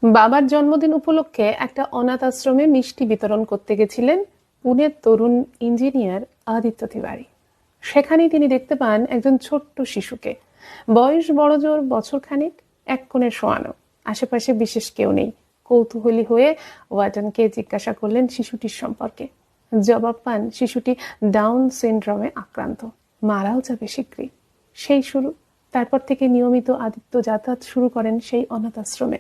বাবার জন্মদিন উপলক্ষে একটা অনাথ আশ্রমে মিষ্টি বিতরণ করতে গেছিলেন পুনের তরুণ ইঞ্জিনিয়ার আদিত্য তিওয়ারি। সেখানেই তিনি দেখতে পান একজন ছোট্ট শিশুকে। বয়স বড়জোর বছরখানেক, এক কোণে শোয়ানো। আশেপাশে বিশেষ কেউ নেই। কৌতূহলী হয়ে ওয়ার্ডেনকে জিজ্ঞাসা করলেন শিশুটির সম্পর্কে। জবাব পান শিশুটি ডাউন সিনড্রোমে আক্রান্ত, মারাও যাবে শীঘ্রই। সেই শুরু। তারপর থেকে নিয়মিত আদিত্য যাতায়াত শুরু করেন সেই অনাথ আশ্রমে।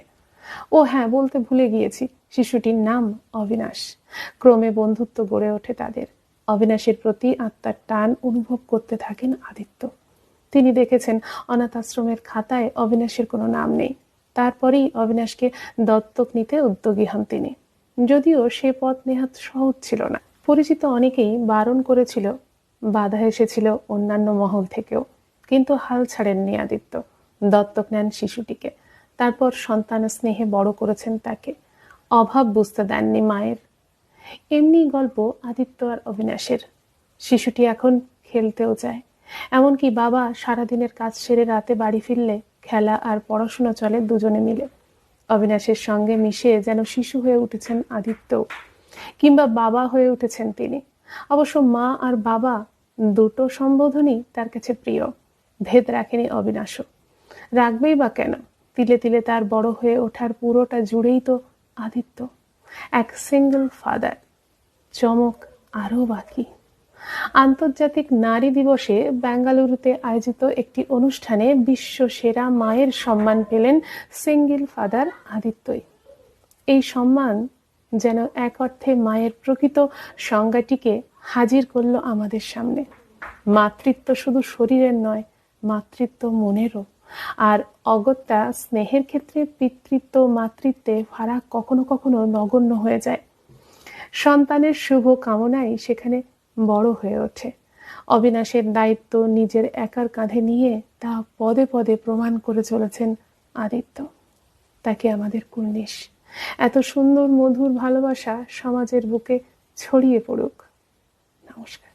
ও হ্যাঁ, বলতে ভুলে গিয়েছি, শিশুটির নাম অবিনাশ। ক্রমে বন্ধুত্ব গড়ে ওঠে তাদের। অবিনাশের প্রতি আত্মার টান অনুভব করতে থাকেন আদিত্য। তিনি দেখেছেন অনাথ আশ্রমের খাতায় অবিনাশের কোনো নাম নেই। তারপরেই অবিনাশকে দত্তক নিতে উদ্যোগী হন তিনি। যদিও সে পথ নেহাত সহজ ছিল না। পরিচিত অনেকেই বারণ করেছিল, বাধা এসেছিল অন্যান্য মহল থেকেও, কিন্তু হাল ছাড়েননি আদিত্য। দত্তক নেন শিশুটিকে। তারপর সন্তান স্নেহে বড় করেছেন তাকে। অভাব বুঝতে দেননি মায়ের। এমনি গল্প আদিত্য আর অবিনাশের। শিশুটি এখন খেলতেও যায়। এমনকি বাবা সারাদিনের কাজ সেরে রাতে বাড়ি ফিরলে খেলা আর পড়াশোনা চলে দুজনে মিলে। অবিনাশের সঙ্গে মিশে যেন শিশু হয়ে উঠেছেন আদিত্য, কিংবা বাবা হয়ে উঠেছেন তিনি। অবশ্য মা আর বাবা দুটো সম্বোধনই তার কাছে প্রিয়। ভেদ রাখেনি অবিনাশও। রাখবেই বা কেন? তিলে তিলে তার বড় হয়ে ওঠার পুরোটা জুড়েই তো আদিত্য, এক সিঙ্গল ফাদার। চমক আরও বাকি। আন্তর্জাতিক নারী দিবসে বেঙ্গালুরুতে আয়োজিত একটি অনুষ্ঠানে বিশ্ব সেরা মায়ের সম্মান পেলেন সিঙ্গল ফাদার আদিত্যই। এই সম্মান যেন এক অর্থে মায়ের প্রকৃত সংজ্ঞাটিকে হাজির করল আমাদের সামনে। মাতৃত্ব শুধু শরীরের নয়, মাতৃত্ব মনেরও। আর অগত্যা স্নেহের ক্ষেত্রে পিতৃত্ব মাতৃত্বে ফারাক কখনো কখনো নগণ্য হয়ে যায়। সন্তানের শুভ কামনাই সেখানে বড় হয়ে ওঠে। অবিনাশের দায়িত্ব নিজের একার কাঁধে নিয়ে তা পদে পদে প্রমাণ করে চলেছেন আদিত্য। তাকে আমাদের কুর্নিশ। এত সুন্দর মধুর ভালোবাসা সমাজের বুকে ছড়িয়ে পড়ুক। নমস্কার।